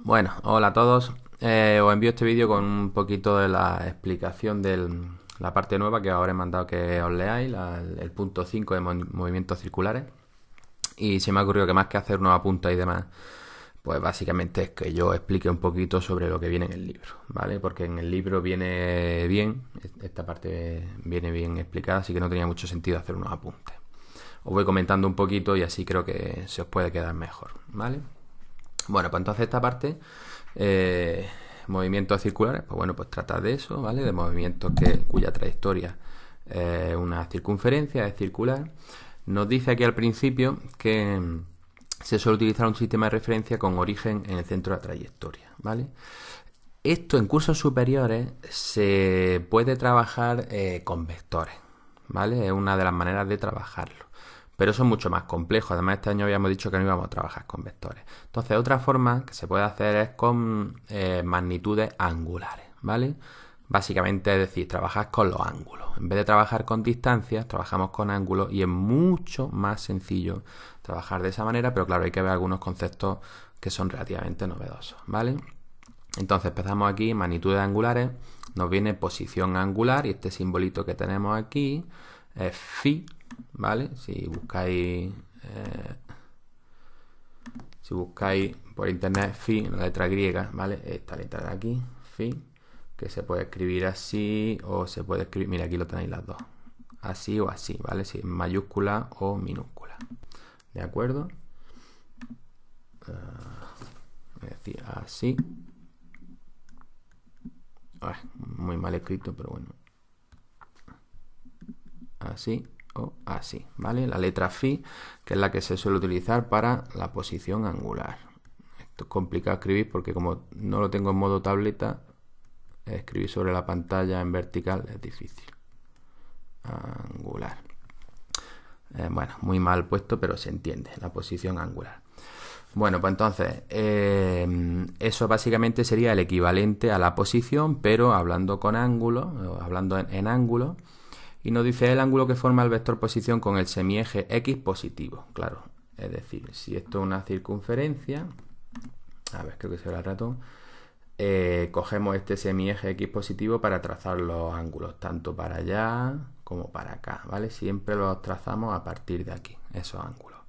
Bueno, hola a todos. Os envío este vídeo con un poquito de la explicación de la parte nueva que ahora he mandado que os leáis, el punto 5 de movimientos circulares. Y se me ha ocurrido que más que hacer unos apuntes y demás, pues básicamente es que yo explique un poquito sobre lo que viene en el libro, ¿vale? Porque en el libro viene bien, esta parte viene bien explicada, así que no tenía mucho sentido hacer unos apuntes. Os voy comentando un poquito y así creo que se os puede quedar mejor, ¿vale? Bueno, pues entonces esta parte, eh, movimientos circulares, pues bueno, pues trata de eso, ¿vale? De movimientos cuya trayectoria es una circunferencia, es circular. Nos dice aquí al principio que se suele utilizar un sistema de referencia con origen en el centro de la trayectoria, ¿vale? Esto en cursos superiores se puede trabajar con vectores, ¿vale? Es una de las maneras de trabajarlo. Pero eso es mucho más complejo. Además, este año habíamos dicho que no íbamos a trabajar con vectores. Entonces, otra forma que se puede hacer es con magnitudes angulares, ¿vale? Básicamente es decir, trabajar con los ángulos. En vez de trabajar con distancias, trabajamos con ángulos y es mucho más sencillo trabajar de esa manera, pero claro, hay que ver algunos conceptos que son relativamente novedosos, ¿vale? Entonces empezamos aquí, magnitudes angulares, nos viene posición angular y este simbolito que tenemos aquí es phi, ¿vale? Si buscáis por internet phi, la letra griega, ¿vale? Esta letra de aquí, phi, que se puede escribir así o se puede escribir, mira, aquí lo tenéis las dos, así o así, ¿vale? Si mayúscula o minúscula, ¿de acuerdo? Es decir, así. Muy mal escrito, pero bueno. Así o así, ¿vale? La letra phi, que es la que se suele utilizar para la posición angular. Esto es complicado escribir porque como no lo tengo en modo tableta, escribir sobre la pantalla en vertical es difícil. Angular. Bueno, muy mal puesto, pero se entiende, la posición angular. Bueno, pues entonces, eso básicamente sería el equivalente a la posición, pero hablando con ángulo, hablando en ángulo. Y nos dice el ángulo que forma el vector posición con el semieje x positivo. Claro, es decir, si esto es una circunferencia, a ver, creo que se ve el ratón, cogemos este semieje x positivo para trazar los ángulos, tanto para allá como para acá, ¿vale? Siempre los trazamos a partir de aquí, esos ángulos.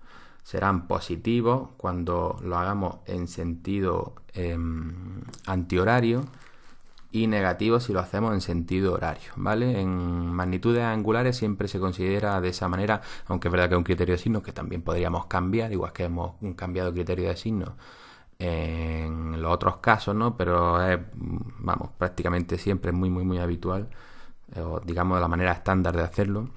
Serán positivos cuando lo hagamos en sentido antihorario y negativos si lo hacemos en sentido horario, ¿vale? En magnitudes angulares siempre se considera de esa manera, aunque es verdad que es un criterio de signos que también podríamos cambiar, igual que hemos cambiado criterio de signos en los otros casos, ¿no? Pero es, vamos, prácticamente siempre es muy habitual, o digamos de la manera estándar de hacerlo,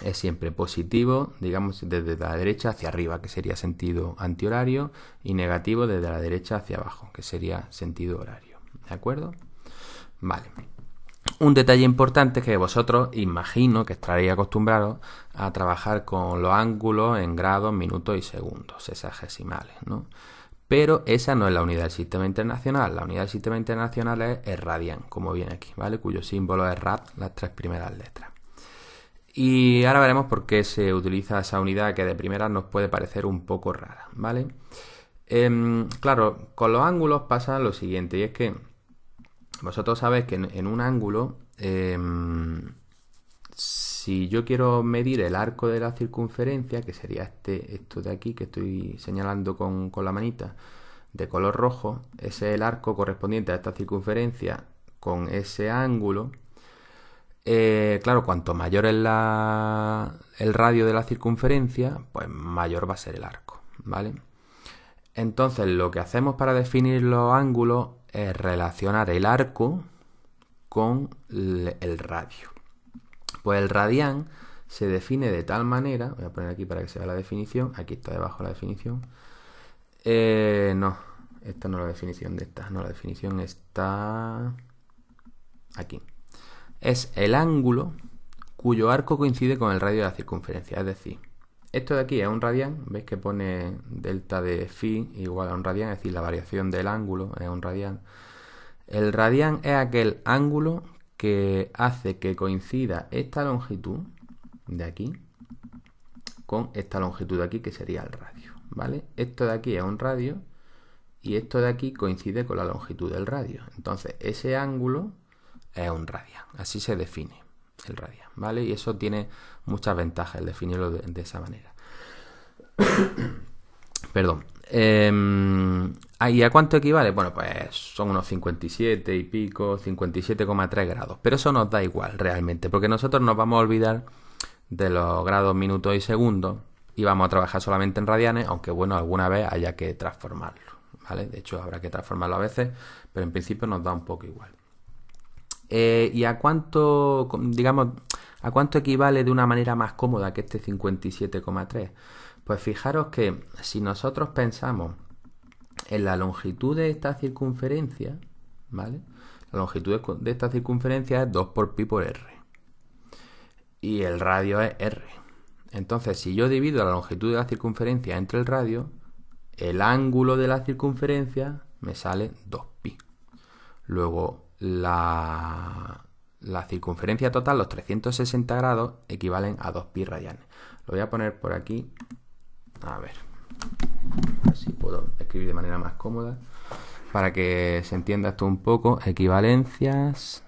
es siempre positivo, digamos, desde la derecha hacia arriba, que sería sentido antihorario, y negativo desde la derecha hacia abajo, que sería sentido horario, ¿de acuerdo? Vale. Un detalle importante es que vosotros imagino que estaréis acostumbrados a trabajar con los ángulos en grados, minutos y segundos, sexagesimales, ¿no? Pero esa no es la unidad del sistema internacional. La unidad del sistema internacional es el radian, como viene aquí, ¿vale? Cuyo símbolo es rad, las tres primeras letras. Y ahora veremos por qué se utiliza esa unidad que de primera nos puede parecer un poco rara, ¿vale? Claro, con los ángulos pasa lo siguiente, y es que vosotros sabéis que en un ángulo, si yo quiero medir el arco de la circunferencia, que sería esto de aquí que estoy señalando con la manita, de color rojo, ese es el arco correspondiente a esta circunferencia con ese ángulo. Claro, cuanto mayor es el radio de la circunferencia, pues mayor va a ser el arco, ¿vale? Entonces, lo que hacemos para definir los ángulos es relacionar el arco con el radio. Pues el radián se define de tal manera, voy a poner aquí para que se vea la definición, aquí está debajo la definición. No, esta no es la definición de esta, no, la definición está aquí. Es el ángulo cuyo arco coincide con el radio de la circunferencia, es decir, esto de aquí es un radián, veis que pone delta de phi igual a un radián, es decir, la variación del ángulo es un radián. El radián es aquel ángulo que hace que coincida esta longitud de aquí con esta longitud de aquí, que sería el radio, ¿vale? Esto de aquí es un radio y esto de aquí coincide con la longitud del radio. Entonces, ese ángulo es un radian. Así se define el radian, ¿vale? Y eso tiene muchas ventajas, el definirlo de esa manera. Perdón. ¿Y a cuánto equivale? Bueno, pues son unos 57 y pico, 57,3 grados. Pero eso nos da igual realmente, porque nosotros nos vamos a olvidar de los grados, minutos y segundos y vamos a trabajar solamente en radianes, aunque bueno, alguna vez haya que transformarlo, ¿vale? De hecho, habrá que transformarlo a veces, pero en principio nos da un poco igual. ¿Y a cuánto, digamos, a cuánto equivale de una manera más cómoda que este 57,3? Pues fijaros que si nosotros pensamos en la longitud de esta circunferencia, ¿vale? La longitud de esta circunferencia es 2 por pi por r. Y el radio es r. Entonces, si yo divido la longitud de la circunferencia entre el radio, el ángulo de la circunferencia me sale 2pi. Luego, la circunferencia total, los 360 grados, equivalen a 2pi radianes. Lo voy a poner por aquí. A ver, así puedo escribir de manera más cómoda para que se entienda esto un poco. Equivalencias.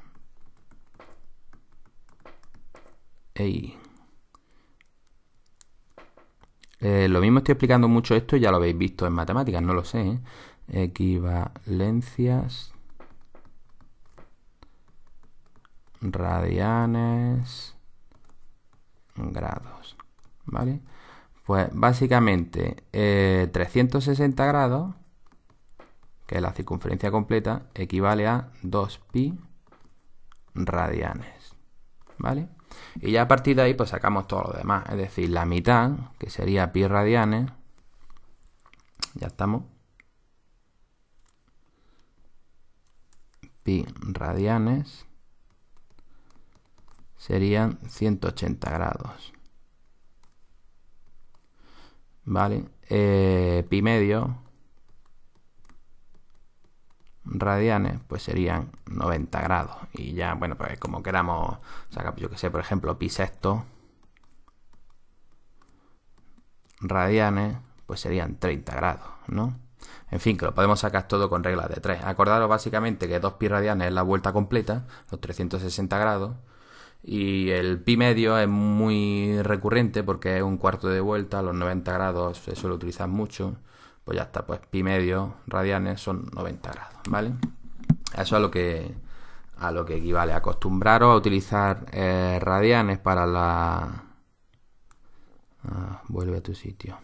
Lo mismo estoy explicando mucho esto, ya lo habéis visto en matemáticas, no lo sé, ¿eh? Equivalencias radianes grados, ¿vale? Pues básicamente 360 grados, que es la circunferencia completa, equivale a 2pi radianes, ¿vale? Y ya a partir de ahí pues sacamos todo lo demás, es decir, la mitad, que sería pi radianes, ya estamos, pi radianes serían 180 grados, ¿vale? Pi medio radianes pues serían 90 grados, y ya, bueno, pues como queramos sacar, yo que sé, por ejemplo, pi sexto radianes pues serían 30 grados, ¿no? En fin, que lo podemos sacar todo con reglas de 3. Acordaros básicamente que 2 pi radianes es la vuelta completa, los 360 grados, y el pi medio es muy recurrente porque es un cuarto de vuelta, los 90 grados se suele utilizar mucho. Pues ya está, pues pi medio radianes son 90 grados, ¿vale? Eso es a lo que equivale. Acostumbraros a utilizar radianes para la... vuelve a tu sitio.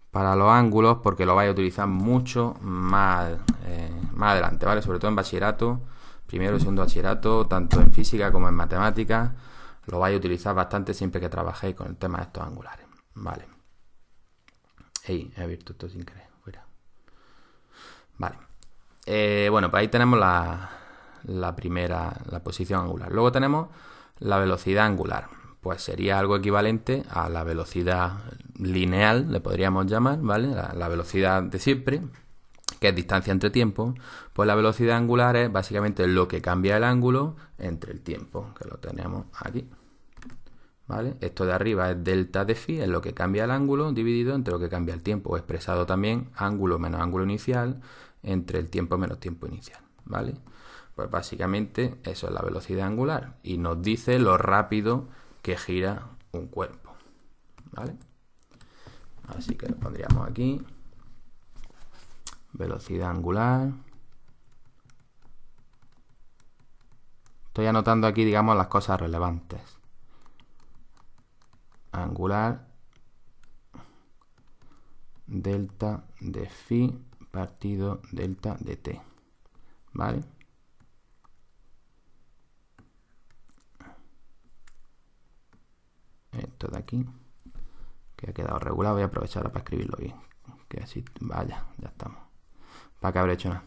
Para los ángulos, porque lo vais a utilizar mucho más adelante, ¿vale? Sobre todo en bachillerato, primero y segundo bachillerato, tanto en física como en matemáticas, lo vais a utilizar bastante siempre que trabajéis con el tema de estos angulares, ¿vale? He abierto esto sin querer, fuera. Vale. Bueno, pues ahí tenemos la primera, la posición angular. Luego tenemos la velocidad angular. Pues sería algo equivalente a la velocidad lineal, le podríamos llamar, ¿vale? La velocidad de siempre, que es distancia entre tiempo. Pues la velocidad angular es básicamente lo que cambia el ángulo entre el tiempo, que lo tenemos aquí, ¿vale? Esto de arriba es delta de phi, es lo que cambia el ángulo dividido entre lo que cambia el tiempo, o expresado también ángulo menos ángulo inicial entre el tiempo menos tiempo inicial, ¿vale? Pues básicamente eso es la velocidad angular y nos dice lo rápido que gira un cuerpo, ¿vale? Así que lo pondríamos aquí, velocidad angular. Estoy anotando aquí, digamos, las cosas relevantes. Angular, delta de phi partido delta de t, ¿vale? Esto de aquí, que ha quedado regular, voy a aprovechar para escribirlo bien, que así, vaya, ya estamos. ¿Para qué habré hecho nada?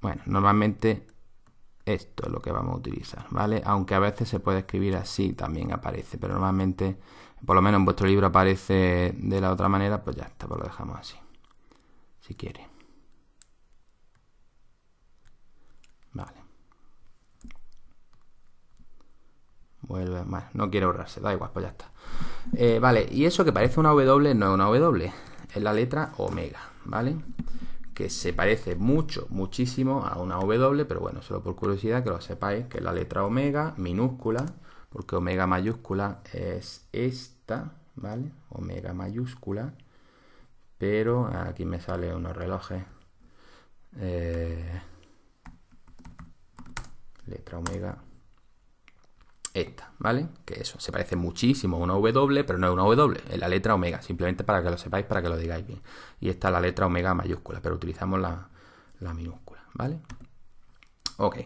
Bueno, normalmente esto es lo que vamos a utilizar, ¿vale? Aunque a veces se puede escribir así, también aparece, pero normalmente, por lo menos en vuestro libro aparece de la otra manera, pues ya está, pues lo dejamos así, si quiere. Vale. Vuelve, bueno, no quiere borrarse, da igual, pues ya está. Vale, y eso que parece una W no es una W, es la letra omega, ¿vale? Que se parece muchísimo a una W, pero bueno, solo por curiosidad que lo sepáis, que la letra omega minúscula, porque omega mayúscula es esta, ¿vale? Omega mayúscula, pero aquí me salen unos relojes. Letra omega, esta, ¿vale? Que eso, se parece muchísimo a una W, pero no es una W, es la letra omega, simplemente para que lo sepáis, para que lo digáis bien. Y esta es la letra omega mayúscula, pero utilizamos la minúscula, ¿vale? Ok,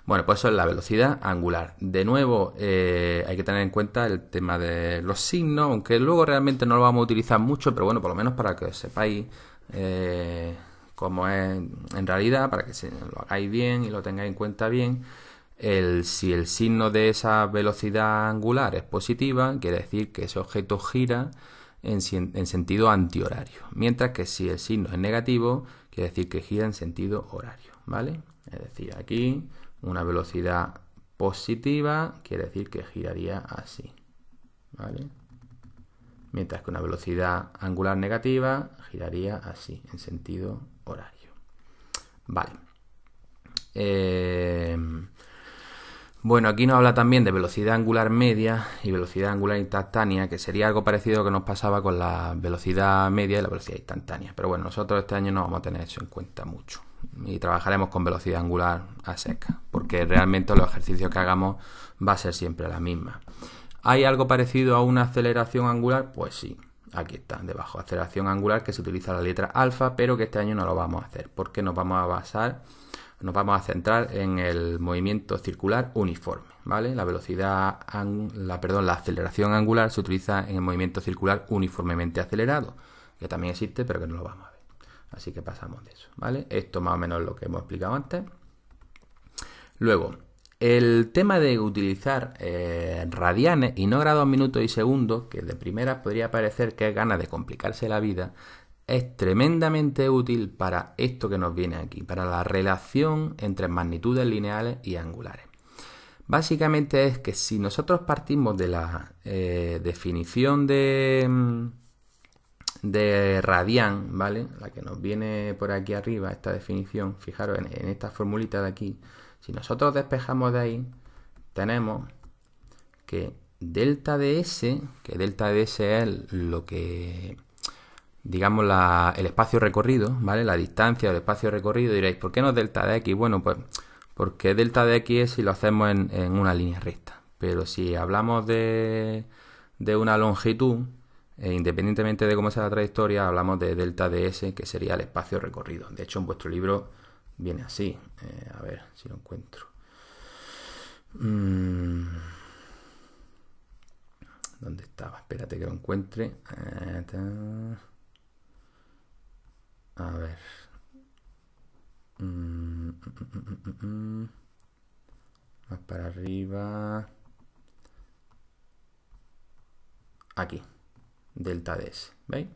bueno, pues eso es la velocidad angular. De nuevo, hay que tener en cuenta el tema de los signos, aunque luego realmente no lo vamos a utilizar mucho, pero bueno, por lo menos para que sepáis cómo es en realidad, para que lo hagáis bien y lo tengáis en cuenta bien. Si el signo de esa velocidad angular es positiva, quiere decir que ese objeto gira en sentido antihorario. Mientras que si el signo es negativo, quiere decir que gira en sentido horario, ¿vale? Es decir, aquí una velocidad positiva quiere decir que giraría así, ¿vale? Mientras que una velocidad angular negativa giraría así, en sentido horario. Vale. Bueno, aquí nos habla también de velocidad angular media y velocidad angular instantánea, que sería algo parecido a lo que nos pasaba con la velocidad media y la velocidad instantánea. Pero bueno, nosotros este año no vamos a tener eso en cuenta mucho. Y trabajaremos con velocidad angular a seca, porque realmente los ejercicios que hagamos va a ser siempre la misma. ¿Hay algo parecido a una aceleración angular? Pues sí, aquí está, debajo. Aceleración angular, que se utiliza la letra alfa, pero que este año no lo vamos a hacer, porque nos vamos a centrar en el movimiento circular uniforme, ¿vale? La aceleración angular se utiliza en el movimiento circular uniformemente acelerado, que también existe, pero que no lo vamos a ver. Así que pasamos de eso, ¿vale? Esto más o menos es lo que hemos explicado antes. Luego, el tema de utilizar radianes y no grados, minutos y segundos, que de primeras podría parecer que es ganas de complicarse la vida, es tremendamente útil para esto que nos viene aquí, para la relación entre magnitudes lineales y angulares. Básicamente es que si nosotros partimos de la definición de radián, ¿vale? La que nos viene por aquí arriba, esta definición, fijaros en esta formulita de aquí, si nosotros despejamos de ahí, tenemos que delta de S, que delta de S es lo que, digamos, el espacio recorrido, ¿vale? La distancia del espacio recorrido. Diréis, ¿por qué no es delta de X? Bueno, pues porque delta de X es si lo hacemos en una línea recta. Pero si hablamos de una longitud, independientemente de cómo sea la trayectoria, hablamos de delta de S, que sería el espacio recorrido. De hecho, en vuestro libro viene así. A ver si lo encuentro. ¿Dónde estaba? Espérate que lo encuentre. A ver. Más para arriba. Aquí. Delta de S. ¿Veis?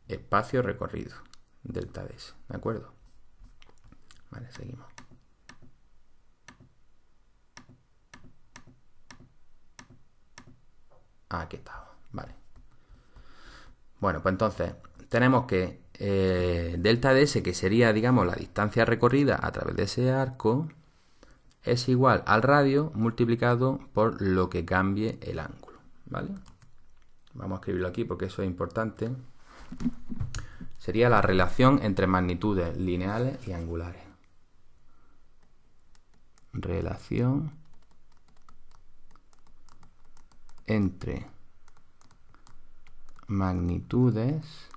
Espacio recorrido. Delta de S. ¿De acuerdo? Vale, seguimos. Aquí estaba. Vale. Bueno, pues entonces tenemos que delta de S, que sería, digamos, la distancia recorrida a través de ese arco, es igual al radio multiplicado por lo que cambie el ángulo, ¿vale? Vamos a escribirlo aquí porque eso es importante. Sería la relación entre magnitudes lineales y angulares. Relación entre magnitudes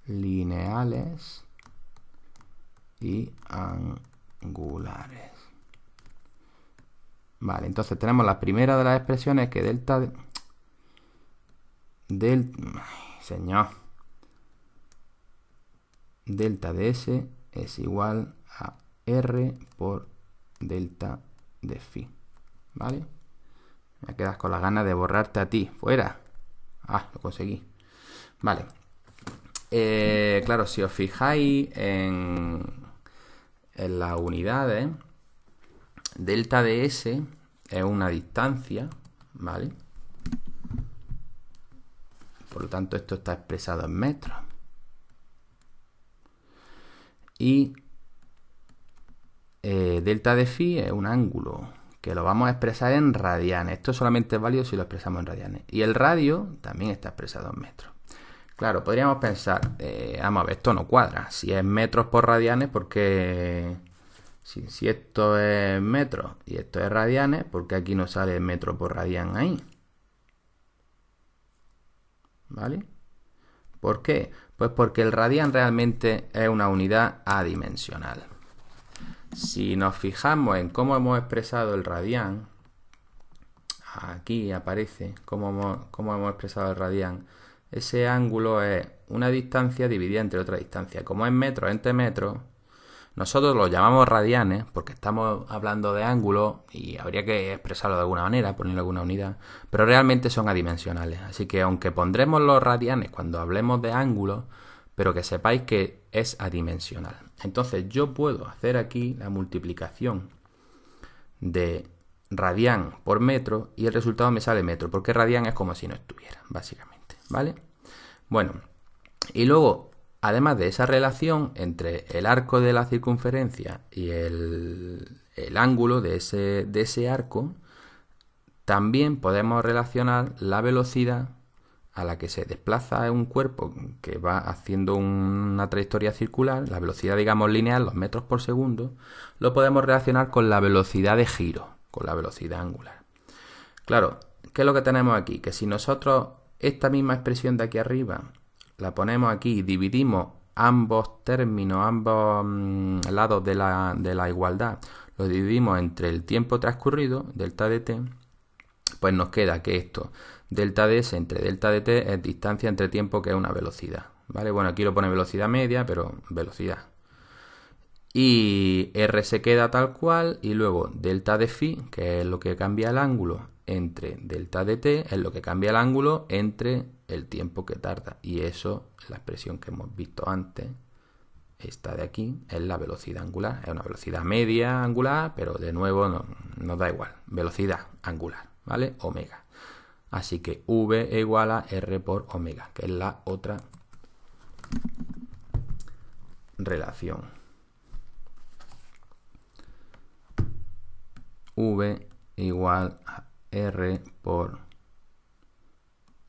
lineales y angulares. Vale, entonces tenemos la primera de las expresiones, que delta delta de S es igual a R por delta de phi, ¿vale? Me quedas con las ganas de borrarte a ti. ¡Fuera! Ah, lo conseguí. Vale. Claro, si os fijáis en en las unidades, delta de S es una distancia, ¿vale? Por lo tanto, esto está expresado en metros. Y delta de phi es un ángulo, que lo vamos a expresar en radianes. Esto solamente es válido si lo expresamos en radianes. Y el radio también está expresado en metros. Claro, podríamos pensar, vamos a ver, esto no cuadra. Si es metros por radianes, porque si esto es metros y esto es radianes, ¿por qué aquí no sale metro por radian ahí? ¿Vale? ¿Por qué? Pues porque el radian realmente es una unidad adimensional. Si nos fijamos en cómo hemos expresado el radian, aquí aparece cómo hemos expresado el radian. Ese ángulo es una distancia dividida entre otra distancia. Como es metros entre metros, nosotros lo llamamos radianes porque estamos hablando de ángulos y habría que expresarlo de alguna manera, ponerle alguna unidad, pero realmente son adimensionales. Así que aunque pondremos los radianes cuando hablemos de ángulos, pero que sepáis que es adimensional. Entonces yo puedo hacer aquí la multiplicación de radian por metro y el resultado me sale metro, porque radian es como si no estuviera, básicamente, ¿vale? Bueno, y luego, además de esa relación entre el arco de la circunferencia y el ángulo de ese arco, también podemos relacionar la velocidad a la que se desplaza un cuerpo que va haciendo una trayectoria circular, la velocidad, digamos, lineal, los metros por segundo, lo podemos relacionar con la velocidad de giro, con la velocidad angular. Claro, ¿qué es lo que tenemos aquí? Que si nosotros esta misma expresión de aquí arriba la ponemos aquí y dividimos ambos términos, ambos lados de la igualdad, lo dividimos entre el tiempo transcurrido, delta de t, pues nos queda que esto, delta de s entre delta de t, es distancia entre tiempo, que es una velocidad, ¿vale? Bueno, aquí lo pone velocidad media, pero velocidad. Y r se queda tal cual, y luego delta de phi, que es lo que cambia el ángulo entre delta de t, es lo que cambia el ángulo entre el tiempo que tarda. Y eso, la expresión que hemos visto antes, esta de aquí, es la velocidad angular. Es una velocidad media angular, pero de nuevo nos da igual. Velocidad angular, ¿vale? Omega. Así que v es igual a r por omega, que es la otra relación. V igual a r por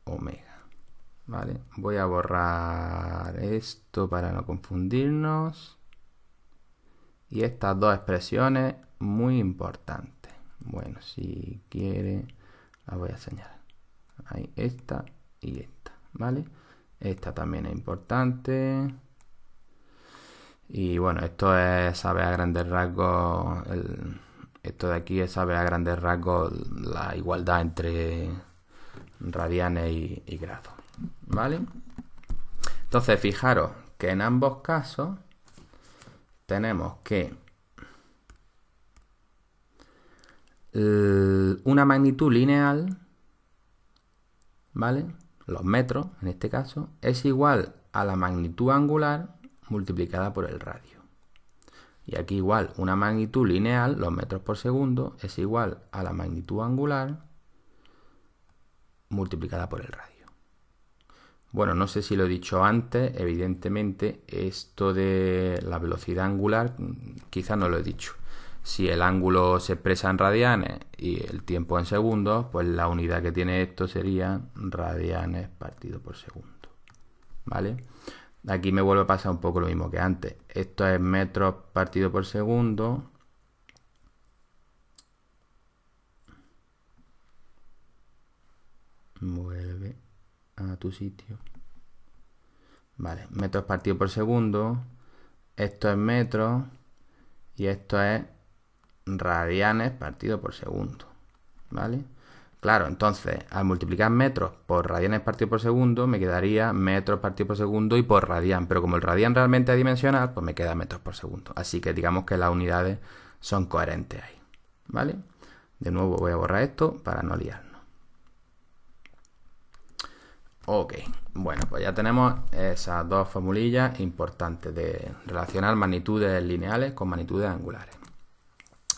omega, ¿vale? Voy a borrar esto para no confundirnos. Y estas dos expresiones muy importantes. Bueno, si quiere, las voy a señalar. Ahí, esta y esta, ¿vale? Esta también es importante. Y bueno, esto es saber a grandes rasgos, esto de aquí es saber a grandes rasgos la igualdad entre radianes y grados, ¿vale? Entonces, fijaros que en ambos casos tenemos que una magnitud lineal, ¿vale? Los metros, en este caso, es igual a la magnitud angular multiplicada por el radio. Y aquí igual, una magnitud lineal, los metros por segundo, es igual a la magnitud angular multiplicada por el radio. Bueno, no sé si lo he dicho antes, evidentemente esto de la velocidad angular quizás no lo he dicho. Si el ángulo se expresa en radianes y el tiempo en segundos, pues la unidad que tiene esto sería radianes partido por segundo, ¿vale? Aquí me vuelve a pasar un poco lo mismo que antes. Esto es metros partido por segundo. Vuelve a tu sitio. Vale, metros partido por segundo. Esto es metros. Y esto es radianes partido por segundo, ¿vale? Claro, entonces, al multiplicar metros por radianes partido por segundo, me quedaría metros partido por segundo y por radian. Pero como el radian realmente es dimensional, pues me queda metros por segundo. Así que digamos que las unidades son coherentes ahí, ¿vale? De nuevo voy a borrar esto para no liarnos. Ok, bueno, pues ya tenemos esas dos formulillas importantes de relacionar magnitudes lineales con magnitudes angulares.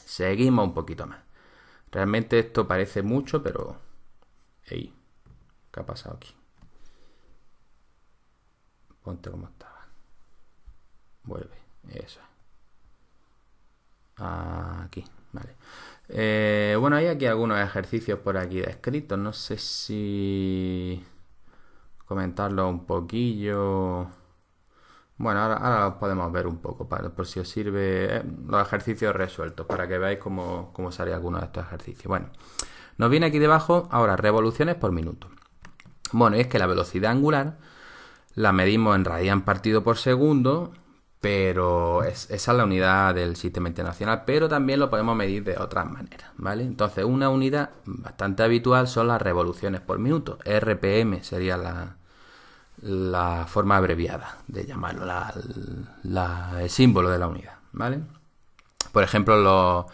Seguimos un poquito más. Realmente esto parece mucho, pero... Ey, ¿qué ha pasado aquí? Ponte como estaba. Vuelve, eso. Aquí, vale. Bueno, hay aquí algunos ejercicios por aquí descritos. No sé si comentarlo un poquillo. Bueno, ahora los podemos ver un poco, por si os sirve los ejercicios resueltos, para que veáis cómo sale alguno de estos ejercicios. Bueno, nos viene aquí debajo ahora revoluciones por minuto. Bueno, y es que la velocidad angular la medimos en radián partido por segundo, pero esa es la unidad del sistema internacional, pero también lo podemos medir de otras maneras, ¿vale? Entonces, una unidad bastante habitual son las revoluciones por minuto. RPM sería la forma abreviada de llamarlo, el símbolo de la unidad, ¿vale? Por ejemplo,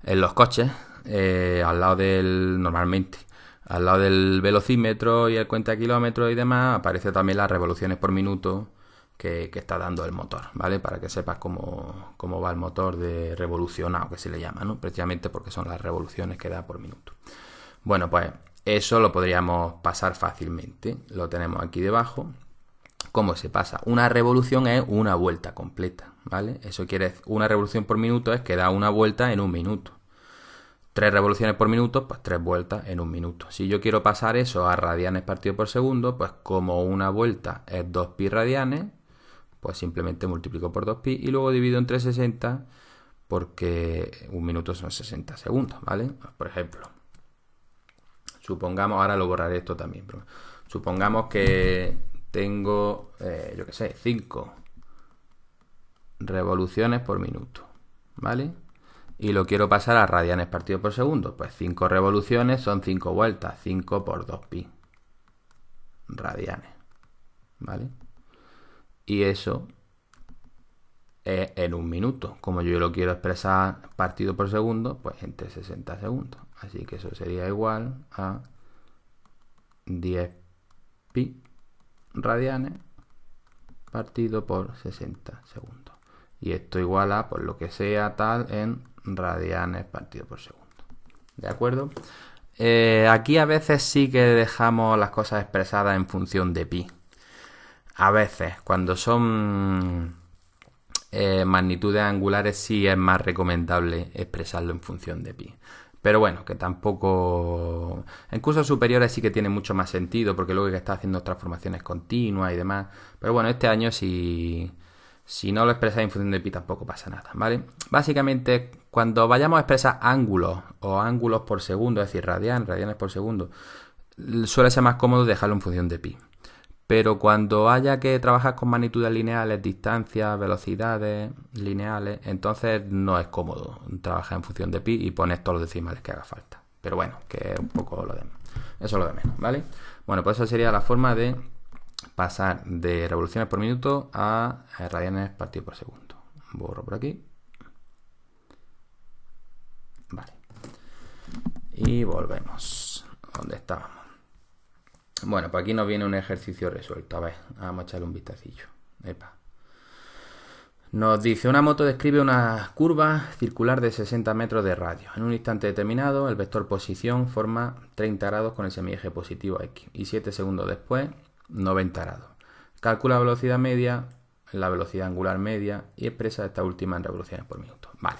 en los coches, normalmente, al lado del velocímetro y el cuenta kilómetros y demás, aparece también las revoluciones por minuto que está dando el motor, ¿vale? Para que sepas cómo va el motor de revolucionado, que se le llama, ¿no? Precisamente porque son las revoluciones que da por minuto. Bueno, pues eso lo podríamos pasar fácilmente. Lo tenemos aquí debajo. ¿Cómo se pasa? Una revolución es una vuelta completa, ¿vale? Eso quiere decir, una revolución por minuto es que da una vuelta en un minuto. 3 revoluciones por minuto, pues 3 vueltas en un minuto. Si yo quiero pasar eso a radianes partido por segundo, pues como una vuelta es 2pi radianes, pues simplemente multiplico por 2pi y luego divido entre 60 porque un minuto son 60 segundos, ¿vale? Por ejemplo, supongamos, ahora lo borraré esto también, pero supongamos que tengo, yo qué sé, 5 revoluciones por minuto, ¿vale? Y lo quiero pasar a radianes partido por segundo. Pues 5 revoluciones son 5 vueltas. 5 por 2pi radianes, ¿vale? Y eso es en un minuto. Como yo lo quiero expresar partido por segundo, pues entre 60 segundos. Así que eso sería igual a 10pi radianes partido por 60 segundos. Y esto igual a, por lo que sea, tal en radianes partido por segundo. ¿De acuerdo? Aquí a veces sí que dejamos las cosas expresadas en función de pi. A veces, cuando son magnitudes angulares, sí es más recomendable expresarlo en función de pi. Pero bueno, que tampoco... En cursos superiores sí que tiene mucho más sentido, porque luego hay que estar haciendo transformaciones continuas y demás. Pero bueno, este año si no lo expresáis en función de pi tampoco pasa nada, ¿vale? Básicamente, cuando vayamos a expresar ángulos o ángulos por segundo, es decir, radianes por segundo, suele ser más cómodo dejarlo en función de pi. Pero cuando haya que trabajar con magnitudes lineales, distancias, velocidades lineales, entonces no es cómodo trabajar en función de pi y poner todos los decimales que haga falta. Pero bueno, que es un poco eso es lo de menos, ¿vale? Bueno, pues esa sería la forma de pasar de revoluciones por minuto a radianes partido por segundo. Borro por aquí. Vale. Y volvemos. ¿Dónde estábamos? Bueno, pues aquí nos viene un ejercicio resuelto. A ver, vamos a echarle un vistacillo. Epa. Nos dice, una moto describe una curva circular de 60 metros de radio. En un instante determinado, el vector posición forma 30 grados con el semieje positivo X. Y 7 segundos después, 90 grados. Calcula la velocidad media, la velocidad angular media y expresa esta última en revoluciones por minuto. Vale.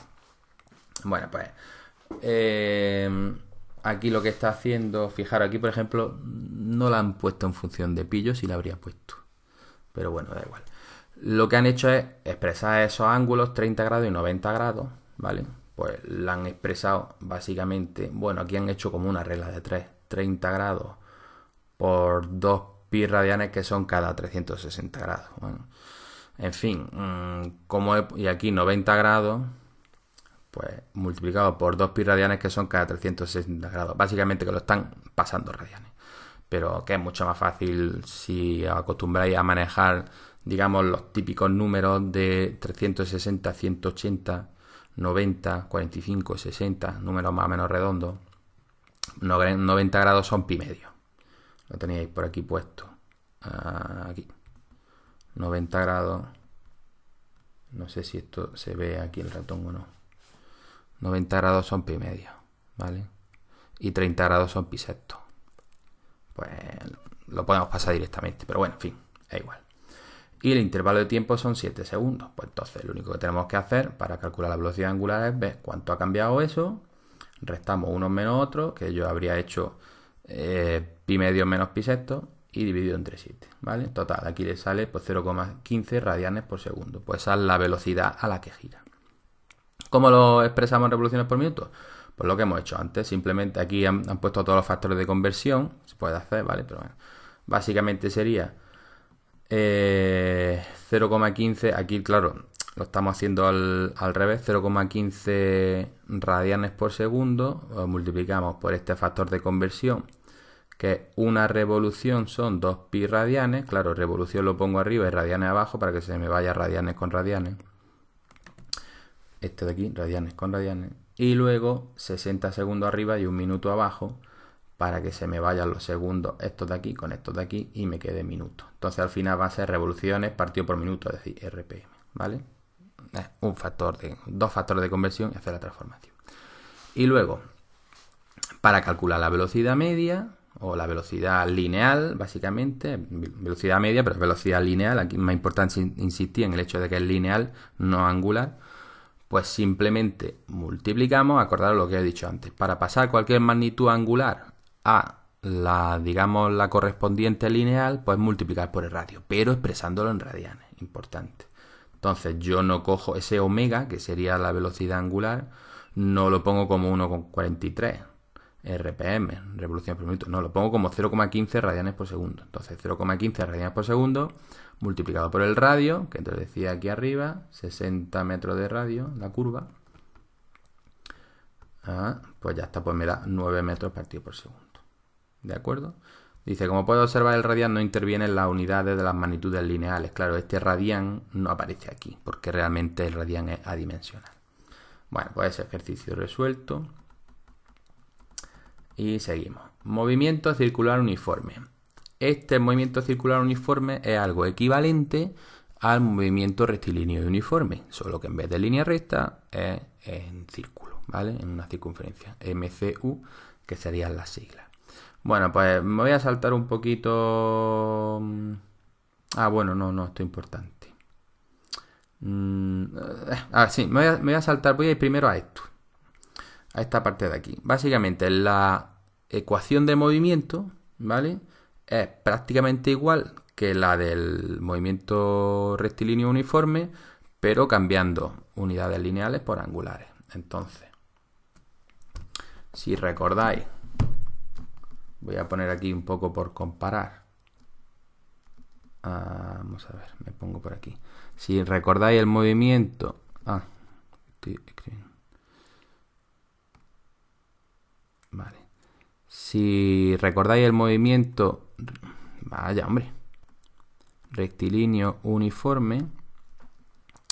Bueno, pues aquí lo que está haciendo, fijaros, aquí por ejemplo no la han puesto en función de pi, yo sí la habría puesto. Pero bueno, da igual. Lo que han hecho es expresar esos ángulos 30 grados y 90 grados, ¿vale? Pues la han expresado básicamente, bueno, aquí han hecho como una regla de 3, 30 grados por 2 pi radianes que son cada 360 grados. Bueno, en fin, y aquí 90 grados, pues multiplicado por 2 pi radianes que son cada 360 grados. Básicamente que lo están pasando radianes. Pero que es mucho más fácil si acostumbráis a manejar, digamos, los típicos números de 360, 180, 90, 45, 60, números más o menos redondos. 90 grados son pi medio. Lo teníais por aquí puesto. aquí, 90 grados, no sé si esto se ve aquí el ratón o no, 90 grados son pi medio, ¿vale? Y 30 grados son pi sexto. Pues lo podemos pasar directamente, pero bueno, en fin, es igual. Y el intervalo de tiempo son 7 segundos. Pues entonces lo único que tenemos que hacer para calcular la velocidad angular es ver cuánto ha cambiado eso, restamos unos menos otros, que yo habría hecho pi medio menos pi sexto, y dividido entre 7, ¿vale? Total, aquí le sale pues 0,15 radianes por segundo. Pues esa es la velocidad a la que gira. ¿Cómo lo expresamos en revoluciones por minuto? Pues lo que hemos hecho antes, simplemente aquí han puesto todos los factores de conversión, se puede hacer, ¿vale? Pero bueno, básicamente sería 0,15, aquí claro, lo estamos haciendo al revés, 0,15 radianes por segundo, lo multiplicamos por este factor de conversión, que una revolución son 2 pi radianes, claro, revolución lo pongo arriba y radianes abajo para que se me vaya radianes con radianes. Este de aquí, radianes con radianes. Y luego 60 segundos arriba y un minuto abajo para que se me vayan los segundos estos de aquí con estos de aquí y me quede minuto. Entonces al final va a ser revoluciones partido por minuto, es decir, RPM, ¿vale? Dos factores de conversión y hacer la transformación. Y luego, para calcular la velocidad media o la velocidad lineal, básicamente, velocidad media, pero velocidad lineal, aquí es más importante insistir en el hecho de que es lineal, no angular. Pues simplemente multiplicamos, acordaros lo que he dicho antes, para pasar cualquier magnitud angular a digamos, la correspondiente lineal, pues multiplicar por el radio, pero expresándolo en radianes, importante. Entonces yo no cojo ese omega, que sería la velocidad angular, no lo pongo como 1,43 RPM, revoluciones por minuto, no, lo pongo como 0,15 radianes por segundo. Entonces 0,15 radianes por segundo multiplicado por el radio, que te decía aquí arriba, 60 metros de radio, la curva. Pues ya está, pues me da 9 metros partido por segundo. ¿De acuerdo? Dice, como puedes observar, el radián no interviene en las unidades de las magnitudes lineales. Claro, este radián no aparece aquí, porque realmente el radián es adimensional. Bueno, pues ese ejercicio resuelto. Y seguimos. Movimiento circular uniforme. Este movimiento circular uniforme es algo equivalente al movimiento rectilíneo y uniforme, solo que en vez de línea recta es en círculo, ¿vale? En una circunferencia. MCU, que serían las siglas. Bueno, pues me voy a saltar un poquito... bueno, no, esto es importante. Sí, me voy a saltar, voy a ir primero a esto. A esta parte de aquí. Básicamente la ecuación de movimiento, ¿vale? Es prácticamente igual que la del movimiento rectilíneo uniforme, pero cambiando unidades lineales por angulares. Entonces, si recordáis, voy a poner aquí un poco por comparar. Vamos a ver, me pongo por aquí. Si recordáis el movimiento... estoy escribiendo. Vale. Si recordáis el movimiento... Vaya, hombre. Rectilíneo uniforme.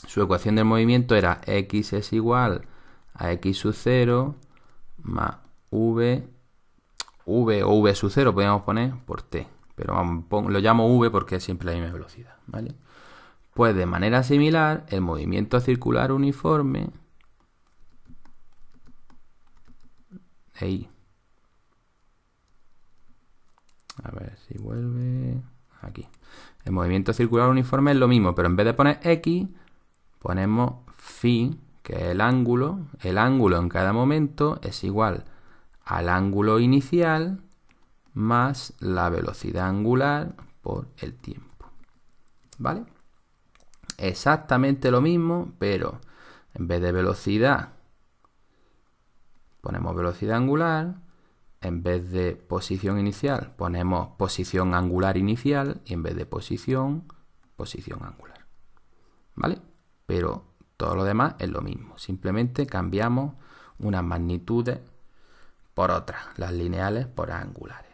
Su ecuación del movimiento era x es igual a x sub 0 más v o v sub 0 podríamos poner por t. Pero vamos, lo llamo v porque es siempre la misma velocidad, ¿vale? Pues de manera similar, el movimiento circular uniforme... Ahí. A ver si vuelve... Aquí. El movimiento circular uniforme es lo mismo, pero en vez de poner x, ponemos phi, que es el ángulo. El ángulo en cada momento es igual al ángulo inicial más la velocidad angular por el tiempo. ¿Vale? Exactamente lo mismo, pero en vez de velocidad ponemos velocidad angular. En vez de posición inicial, ponemos posición angular inicial y en vez de posición angular. ¿Vale? Pero todo lo demás es lo mismo. Simplemente cambiamos unas magnitudes por otras, las lineales por angulares.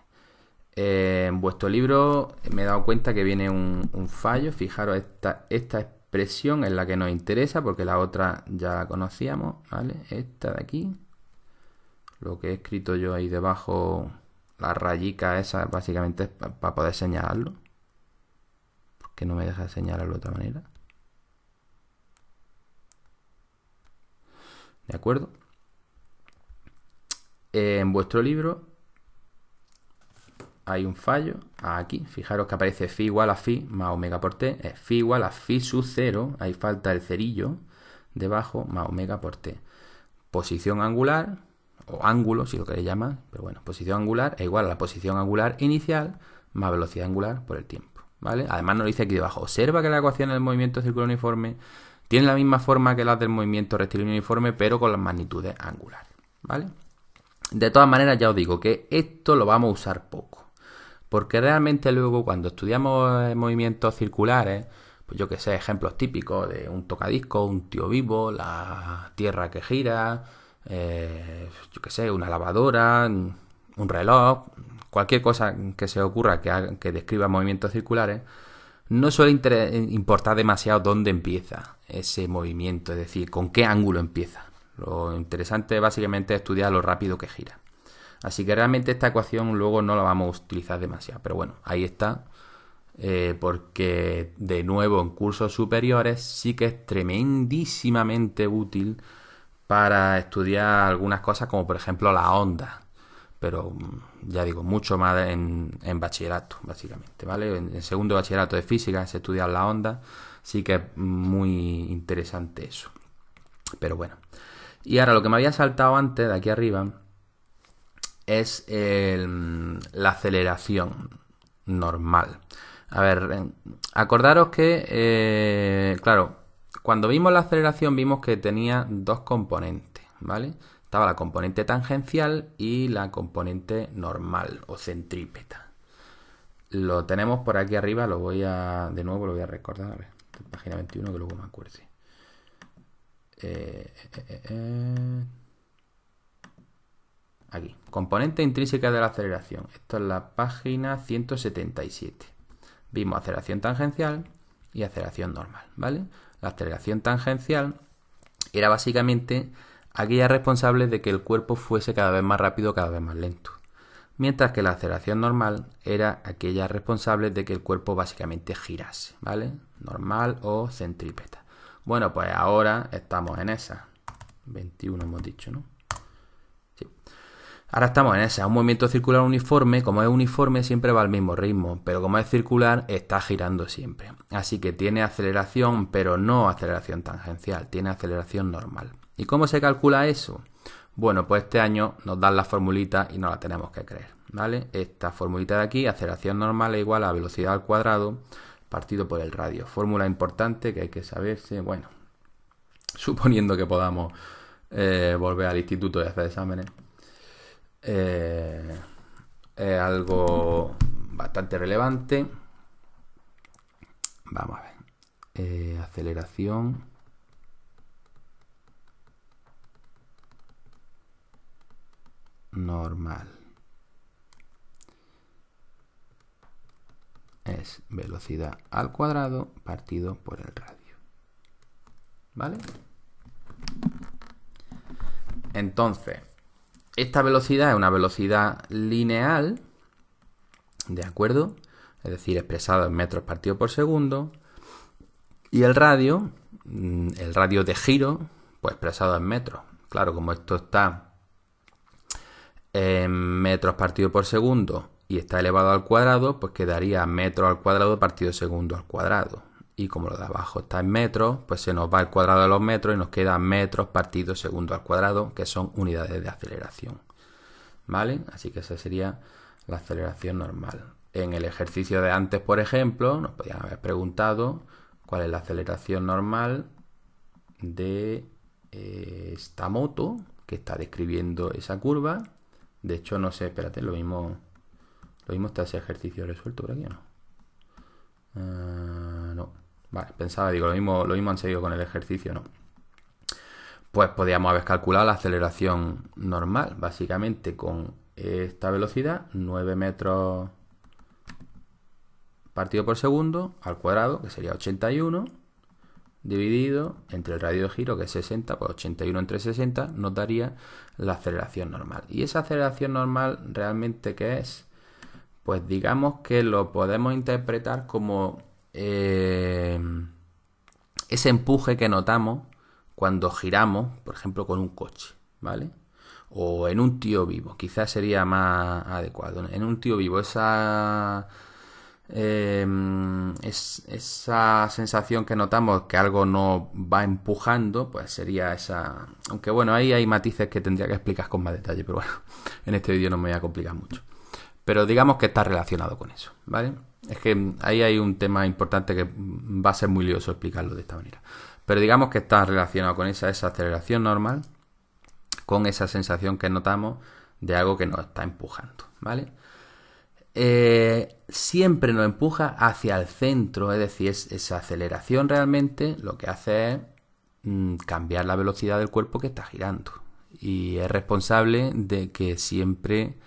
En vuestro libro me he dado cuenta que viene un fallo. Fijaros, esta expresión es la que nos interesa porque la otra ya la conocíamos, ¿vale? Esta de aquí. Lo que he escrito yo ahí debajo, la rayica esa, básicamente es para poder señalarlo. que no me deja señalarlo de otra manera. ¿De acuerdo? En vuestro libro hay un fallo aquí. Fijaros que aparece phi igual a phi más omega por t. Es phi igual a phi sub 0. Ahí falta el cerillo debajo más omega por t. Posición angular, o ángulo si lo queréis llamar, pero bueno, posición angular es igual a la posición angular inicial más velocidad angular por el tiempo, ¿vale? Además nos dice aquí debajo, observa que la ecuación del movimiento circular uniforme tiene la misma forma que las del movimiento rectilíneo uniforme, pero con las magnitudes angulares, ¿vale? De todas maneras, ya os digo que esto lo vamos a usar poco, porque realmente luego cuando estudiamos movimientos circulares, pues yo que sé, ejemplos típicos de un tocadiscos, un tío vivo, la tierra que gira, yo que sé, una lavadora, un reloj, cualquier cosa que se ocurra que describa movimientos circulares, no suele importar demasiado dónde empieza ese movimiento, es decir, con qué ángulo empieza. Lo interesante básicamente es estudiar lo rápido que gira. Así que realmente esta ecuación luego no la vamos a utilizar demasiado, pero bueno, ahí está. Porque de nuevo en cursos superiores sí que es tremendísimamente útil para estudiar algunas cosas como por ejemplo la onda, pero ya digo, mucho más en bachillerato básicamente, ¿vale? En segundo bachillerato de física se estudia la onda, sí que es muy interesante eso, pero bueno. Y ahora lo que me había saltado antes de aquí arriba es la aceleración normal. A ver, acordaros que, claro, cuando vimos la aceleración vimos que tenía dos componentes, ¿vale? Estaba la componente tangencial y la componente normal o centrípeta. Lo tenemos por aquí arriba, lo voy a, de nuevo lo voy a recordar, a ver, página 21 que luego me acuerde. Aquí, componente intrínseca de la aceleración. Esto es la página 177. Vimos aceleración tangencial y aceleración normal, ¿vale? La aceleración tangencial era básicamente aquella responsable de que el cuerpo fuese cada vez más rápido, cada vez más lento. Mientras que la aceleración normal era aquella responsable de que el cuerpo básicamente girase, ¿vale? Normal o centrípeta. Bueno, pues ahora estamos en esa. 21 hemos dicho, ¿no? Sí. Ahora estamos en esa. Un movimiento circular uniforme, como es uniforme, siempre va al mismo ritmo, pero como es circular, está girando siempre. Así que tiene aceleración, pero no aceleración tangencial, tiene aceleración normal. ¿Y cómo se calcula eso? Bueno, pues este año nos dan la formulita y no la tenemos que creer, ¿vale? Esta formulita de aquí, aceleración normal es igual a velocidad al cuadrado partido por el radio. Fórmula importante que hay que saberse, bueno, suponiendo que podamos volver al instituto y hacer exámenes. Es algo bastante relevante. Vamos a ver. Aceleración normal es velocidad al cuadrado partido por el radio, ¿vale? Entonces, esta velocidad es una velocidad lineal, ¿de acuerdo? Es decir, expresado en metros partido por segundo. Y el radio de giro, pues expresado en metros. Claro, como esto está en metros partido por segundo y está elevado al cuadrado, pues quedaría metros al cuadrado partido segundo al cuadrado. Y como lo de abajo está en metros, pues se nos va el cuadrado de los metros y nos queda metros partido segundo al cuadrado, que son unidades de aceleración, ¿vale? Así que esa sería la aceleración normal. En el ejercicio de antes, por ejemplo, nos podían haber preguntado cuál es la aceleración normal de esta moto que está describiendo esa curva. De hecho, no sé, espérate, lo mismo está ese ejercicio resuelto por aquí, ¿o no? No. Vale, pensaba, digo, lo mismo han seguido con el ejercicio, ¿no? Pues podríamos haber calculado la aceleración normal, básicamente con esta velocidad, 9 metros partido por segundo al cuadrado, que sería 81, dividido entre el radio de giro, que es 60, pues 81 entre 60 nos daría la aceleración normal. ¿Y esa aceleración normal realmente qué es? Pues digamos que lo podemos interpretar como ese empuje que notamos cuando giramos, por ejemplo, con un coche, ¿vale? O en un tío vivo, quizás sería más adecuado. En un tío vivo, esa sensación que notamos que algo nos va empujando, pues sería esa. Aunque bueno, ahí hay matices que tendría que explicar con más detalle, pero bueno, en este vídeo no me voy a complicar mucho. Pero digamos que está relacionado con eso, ¿vale? Es que ahí hay un tema importante que va a ser muy lioso explicarlo de esta manera. Pero digamos que está relacionado con esa aceleración normal, con esa sensación que notamos de algo que nos está empujando, ¿vale? Siempre nos empuja hacia el centro, es decir, esa aceleración realmente lo que hace es cambiar la velocidad del cuerpo que está girando. Y es responsable de que siempre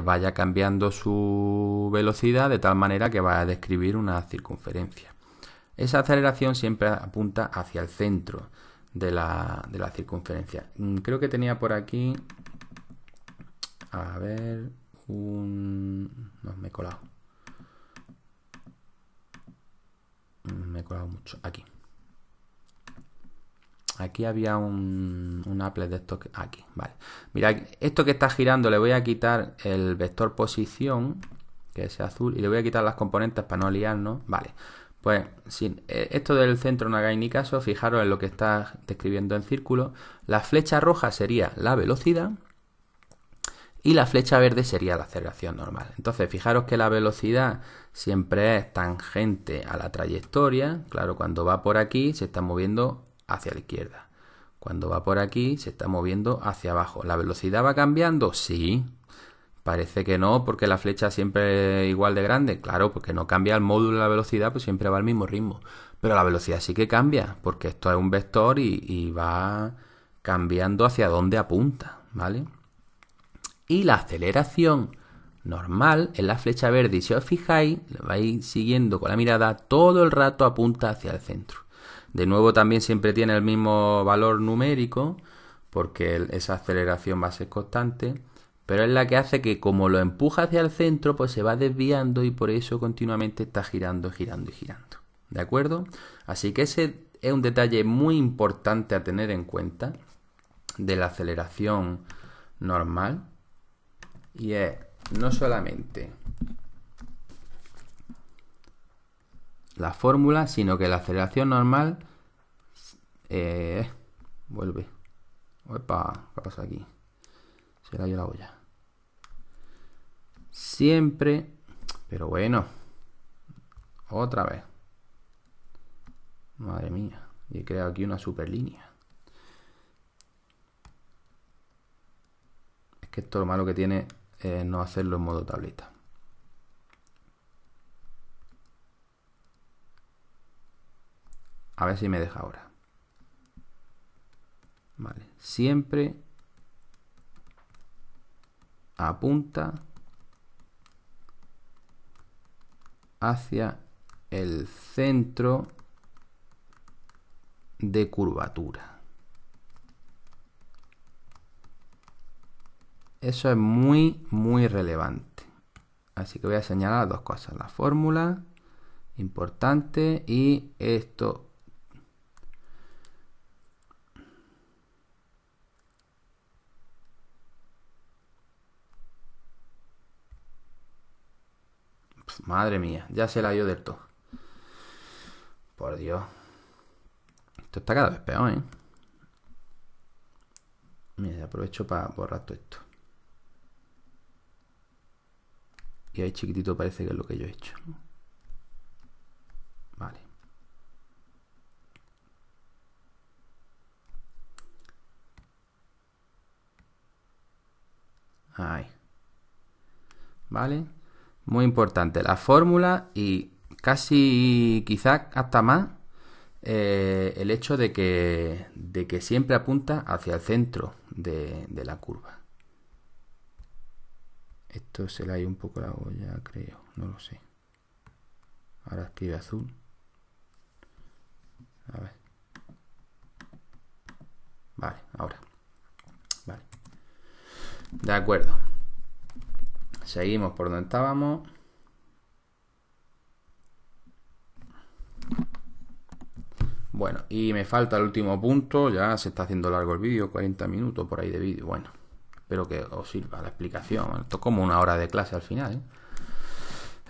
vaya cambiando su velocidad de tal manera que va a describir una circunferencia. Esa aceleración siempre apunta hacia el centro de la circunferencia. Creo que tenía por aquí, a ver, no, me he colado. Me he colado mucho. Aquí había un applet de estos. Aquí, vale. Mira, esto que está girando le voy a quitar el vector posición, que es azul, y le voy a quitar las componentes para no liarnos. Vale. Pues si esto del centro no hagáis ni caso, fijaros en lo que está describiendo en círculo. La flecha roja sería la velocidad y la flecha verde sería la aceleración normal. Entonces, fijaros que la velocidad siempre es tangente a la trayectoria. Claro, cuando va por aquí se está moviendo hacia la izquierda. Cuando va por aquí se está moviendo hacia abajo. ¿La velocidad va cambiando? Sí. Parece que no, porque la flecha siempre es igual de grande. Claro, porque no cambia el módulo de la velocidad, pues siempre va al mismo ritmo. Pero la velocidad sí que cambia, porque esto es un vector y va cambiando hacia dónde apunta, ¿vale? Y la aceleración normal en la flecha verde, y si os fijáis, lo vais siguiendo con la mirada, todo el rato apunta hacia el centro. De nuevo también siempre tiene el mismo valor numérico, porque esa aceleración va a ser constante, pero es la que hace que como lo empuja hacia el centro, pues se va desviando y por eso continuamente está girando, girando y girando. ¿De acuerdo? Así que ese es un detalle muy importante a tener en cuenta de la aceleración normal. Y es no solamente la fórmula, sino que la aceleración normal vuelve. Opa, ¿qué pasa aquí? Se le ha ido la olla. Siempre, pero bueno, otra vez. Madre mía, y he creado aquí una super línea. Es que esto lo malo que tiene es no hacerlo en modo tableta. A ver si me deja ahora. Vale, siempre apunta hacia el centro de curvatura. Eso es muy, muy relevante. Así que voy a señalar dos cosas. La fórmula, importante, y esto. Madre mía, ya se la dio del todo. Por Dios. Esto está cada vez peor, ¿eh? Mira, aprovecho para borrar todo esto. Y ahí chiquitito parece que es lo que yo he hecho, ¿no? Vale. Ahí. Vale. Muy importante la fórmula y casi quizás hasta más el hecho de que siempre apunta hacia el centro de la curva. Esto se le ha ido un poco la olla, creo, no lo sé. Ahora escribe azul. A ver. Vale, ahora. Vale. De acuerdo. Seguimos por donde estábamos. Bueno, y me falta el último punto. Ya se está haciendo largo el vídeo, 40 minutos por ahí de vídeo. Bueno, espero que os sirva la explicación. Esto es como una hora de clase al final,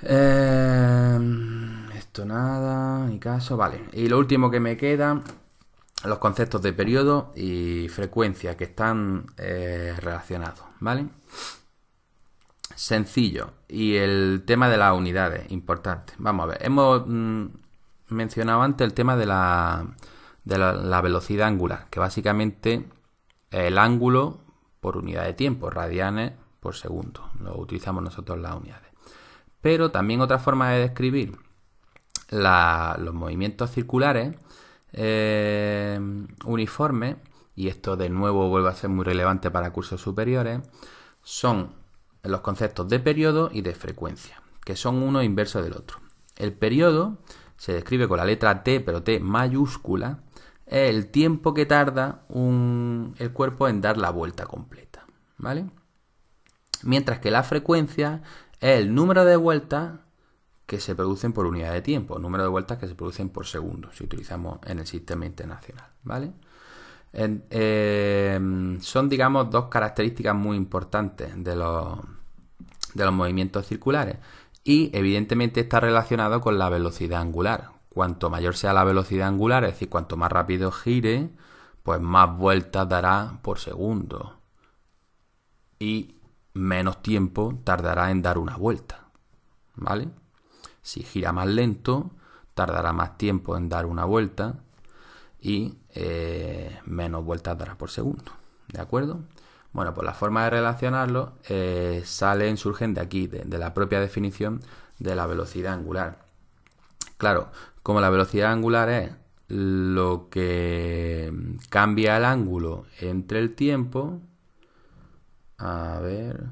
¿eh? Esto nada, ni caso. Vale, y lo último que me queda, los conceptos de periodo y frecuencia que están relacionados, ¿vale? Sencillo. Y el tema de las unidades, importante. Vamos a ver, hemos mencionado antes el tema de la velocidad angular, que básicamente es el ángulo por unidad de tiempo, radianes por segundo. Lo utilizamos nosotros las unidades. Pero también otra forma de describir los movimientos circulares uniformes, y esto de nuevo vuelve a ser muy relevante para cursos superiores, son los conceptos de periodo y de frecuencia, que son uno inverso del otro. El periodo se describe con la letra T, pero T mayúscula, es el tiempo que tarda el cuerpo en dar la vuelta completa, ¿vale? Mientras que la frecuencia es el número de vueltas que se producen por unidad de tiempo, el número de vueltas que se producen por segundo, si utilizamos en el sistema internacional, ¿vale? Son, digamos, dos características muy importantes de los movimientos circulares, y evidentemente está relacionado con la velocidad angular. Cuanto mayor sea la velocidad angular, es decir, cuanto más rápido gire, pues más vueltas dará por segundo y menos tiempo tardará en dar una vuelta, ¿vale? Si gira más lento, tardará más tiempo en dar una vuelta y menos vueltas dará por segundo, ¿de acuerdo? Bueno, pues la forma de relacionarlo surgen de aquí, de la propia definición de la velocidad angular. Claro, como la velocidad angular es lo que cambia el ángulo entre el tiempo. A ver.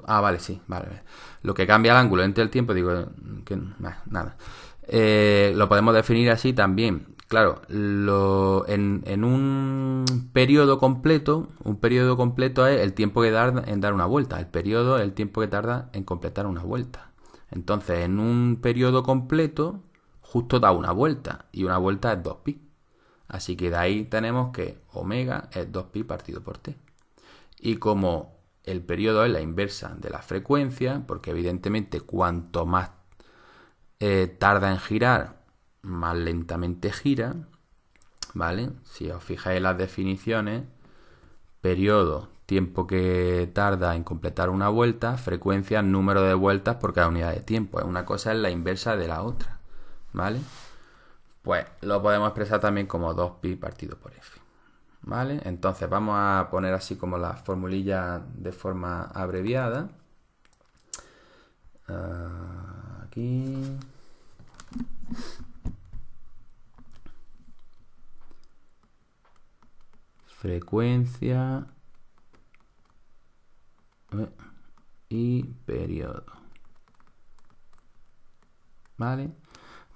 Vale, sí, vale. Lo que cambia el ángulo entre el tiempo, digo, que nada. Lo podemos definir así también. Claro, en un periodo completo es el tiempo que tarda en dar una vuelta. El periodo es el tiempo que tarda en completar una vuelta. Entonces, en un periodo completo, justo da una vuelta. Y una vuelta es 2pi. Así que de ahí tenemos que omega es 2pi partido por t. Y como el periodo es la inversa de la frecuencia, porque evidentemente cuanto más tarda en girar, más lentamente gira, ¿vale? Si os fijáis en las definiciones, periodo, tiempo que tarda en completar una vuelta, frecuencia, número de vueltas por cada unidad de tiempo. Una cosa es la inversa de la otra, ¿vale? Pues lo podemos expresar también como 2pi partido por f, ¿vale? Entonces vamos a poner así como la formulilla de forma abreviada. Aquí. Frecuencia y periodo, ¿vale?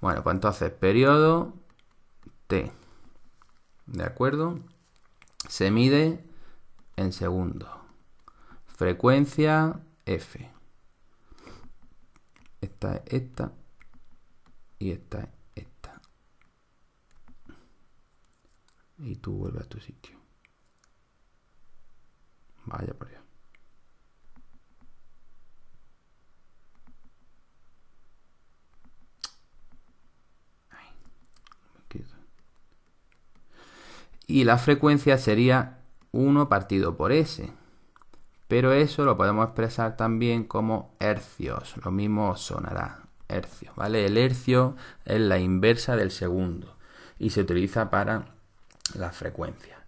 Bueno, pues entonces periodo t, ¿de acuerdo? Se mide en segundos. Frecuencia f. Esta es esta y esta es esta. Y tú vuelves a tu sitio. Vaya por allá. Y la frecuencia sería 1 partido por s. Pero eso lo podemos expresar también como hercios. Lo mismo sonará, hercios, ¿vale? El hercio es la inversa del segundo y se utiliza para la frecuencia.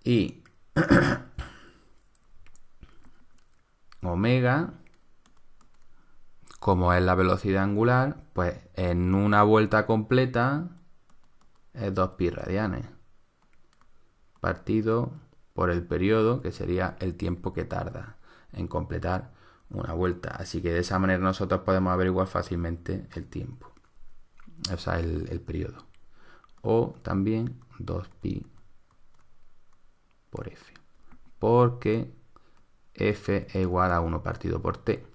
Y omega, como es la velocidad angular, pues en una vuelta completa es 2pi radianes partido por el periodo, que sería el tiempo que tarda en completar una vuelta. Así que de esa manera nosotros podemos averiguar fácilmente el tiempo, o sea, el periodo. O también 2pi por f, porque f es igual a 1 partido por t,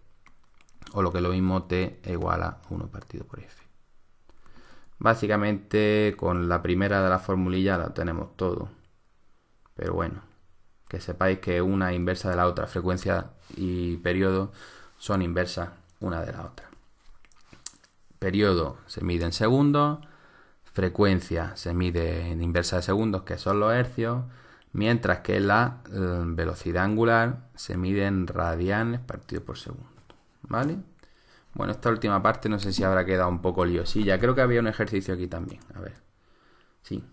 o lo que es lo mismo, t es igual a 1 partido por f. Básicamente con la primera de la formulilla la tenemos todo. Pero bueno, que sepáis que una es inversa de la otra. Frecuencia y periodo son inversas una de la otra. Periodo se mide en segundos, frecuencia se mide en inversa de segundos, que son los hercios, mientras que la velocidad angular se mide en radianes partido por segundo. ¿Vale? Bueno, esta última parte no sé si habrá quedado un poco liosilla. Creo que había un ejercicio aquí también. A ver. Sí.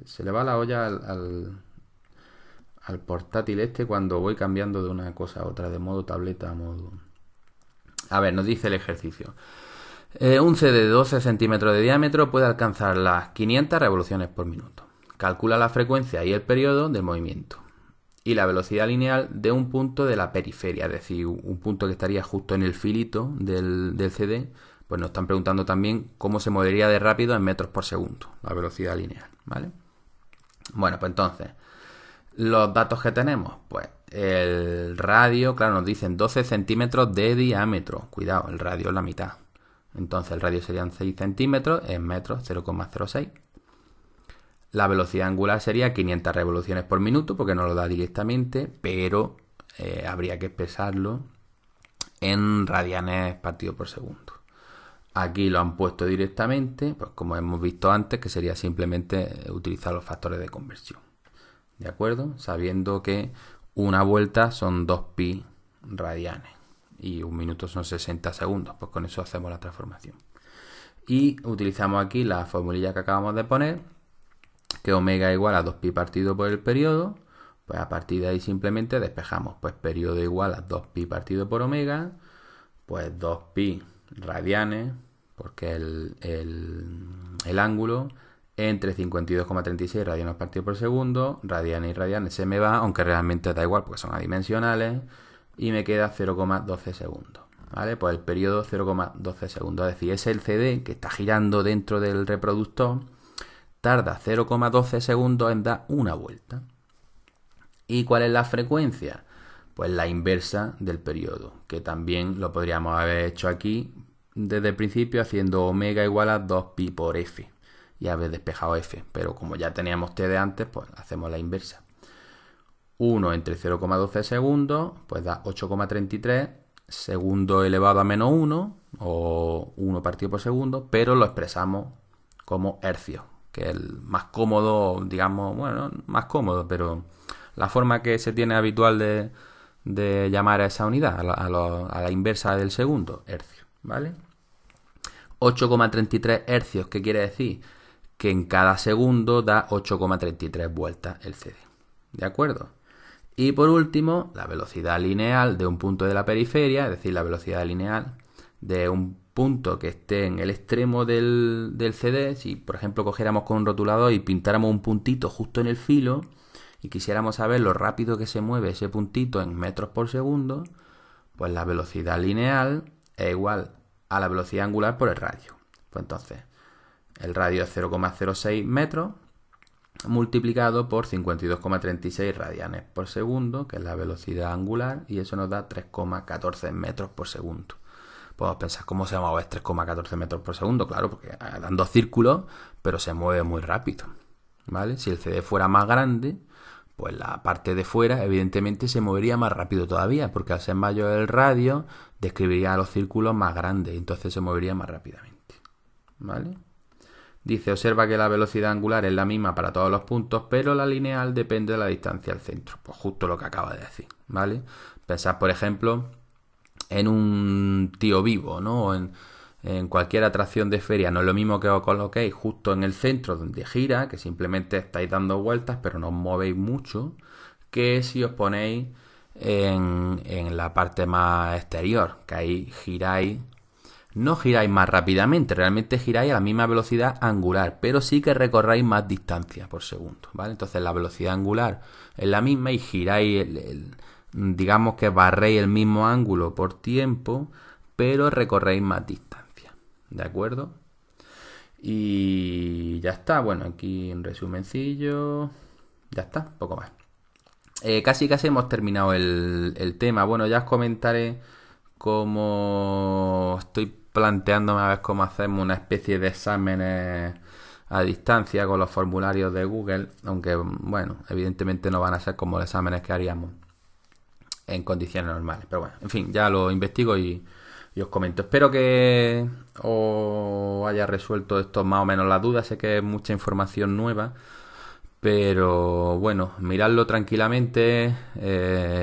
Se le va la olla al portátil este cuando voy cambiando de una cosa a otra, de modo tableta a modo... A ver, nos dice el ejercicio. Un CD de 12 centímetros de diámetro puede alcanzar las 500 revoluciones por minuto. Calcula la frecuencia y el periodo del movimiento y la velocidad lineal de un punto de la periferia, es decir, un punto que estaría justo en el filito del CD. Pues nos están preguntando también cómo se movería de rápido en metros por segundo, la velocidad lineal, ¿vale? Bueno, pues entonces, los datos que tenemos, pues el radio, claro, nos dicen 12 centímetros de diámetro. Cuidado, el radio es la mitad. Entonces el radio serían 6 centímetros, en metros 0,06. La velocidad angular sería 500 revoluciones por minuto, porque no lo da directamente, pero habría que expresarlo en radianes partido por segundo. Aquí lo han puesto directamente, pues como hemos visto antes, que sería simplemente utilizar los factores de conversión. ¿De acuerdo? Sabiendo que una vuelta son 2pi radianes y un minuto son 60 segundos, pues con eso hacemos la transformación. Y utilizamos aquí la formulilla que acabamos de poner, que omega igual a 2pi partido por el periodo. Pues a partir de ahí simplemente despejamos, pues periodo igual a 2pi partido por omega, pues 2pi radianes, porque el ángulo entre 52,36 radianes partido por segundo, radianes y radianes se me va, aunque realmente da igual porque son adimensionales, y me queda 0,12 segundos. ¿Vale? Pues el periodo 0,12 segundos, es decir, es el CD que está girando dentro del reproductor, tarda 0,12 segundos en dar una vuelta. ¿Y cuál es la frecuencia? Pues la inversa del periodo, que también lo podríamos haber hecho aquí desde el principio haciendo omega igual a 2pi por f y haber despejado f, pero como ya teníamos t de antes, pues hacemos la inversa. 1 entre 0,12 segundos, pues da 8,33 segundo elevado a menos 1, o 1 partido por segundo, pero lo expresamos como hercios, que es el más cómodo, digamos, bueno, más cómodo, pero la forma que se tiene habitual de llamar a esa unidad, a la inversa del segundo, hercio, ¿vale? 8,33 hercios, ¿qué quiere decir? Que en cada segundo da 8,33 vueltas el CD, ¿de acuerdo? Y por último, la velocidad lineal de un punto de la periferia, es decir, la velocidad lineal de un punto que esté en el extremo del CD. Si, por ejemplo, cogiéramos con un rotulador y pintáramos un puntito justo en el filo y quisiéramos saber lo rápido que se mueve ese puntito en metros por segundo, pues la velocidad lineal es igual a la velocidad angular por el radio. Pues entonces, el radio es 0,06 metros multiplicado por 52,36 radianes por segundo, que es la velocidad angular, y eso nos da 3,14 metros por segundo. Podemos pensar cómo se mueve 3,14 metros por segundo, claro, porque dan dos círculos, pero se mueve muy rápido, ¿vale? Si el CD fuera más grande, pues la parte de fuera evidentemente se movería más rápido todavía, porque al ser mayor el radio, describiría los círculos más grandes, entonces se movería más rápidamente, ¿vale? Dice, observa que la velocidad angular es la misma para todos los puntos, pero la lineal depende de la distancia al centro. Pues justo lo que acaba de decir, ¿vale? Pensad, por ejemplo, en un tío vivo, ¿no? O en cualquier atracción de feria. No es lo mismo que os coloquéis justo en el centro donde gira, que simplemente estáis dando vueltas, pero no os movéis mucho, que si os ponéis en la parte más exterior, que ahí giráis. No giráis más rápidamente, realmente giráis a la misma velocidad angular, pero sí que recorráis más distancia por segundo, ¿vale? Entonces la velocidad angular es la misma y giráis, digamos que barréis el mismo ángulo por tiempo, pero recorréis más distancia, ¿de acuerdo? Y ya está, bueno, aquí un resumencillo, ya está, poco más. Casi hemos terminado el tema. Bueno, ya os comentaré cómo estoy planteándome a ver cómo hacemos una especie de exámenes a distancia con los formularios de Google, aunque bueno, evidentemente no van a ser como los exámenes que haríamos en condiciones normales. Pero bueno, en fin, ya lo investigo y os comento. Espero que os haya resuelto esto más o menos las dudas. Sé que es mucha información nueva, pero bueno, miradlo tranquilamente,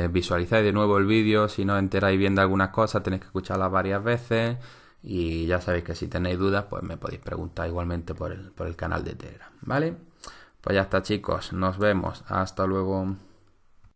visualizáis de nuevo el vídeo. Si no os enteráis bien de algunas cosas, tenéis que escucharlas varias veces. Y ya sabéis que si tenéis dudas, pues me podéis preguntar igualmente por el canal de Telegram, ¿vale? Pues ya está, chicos, nos vemos, hasta luego.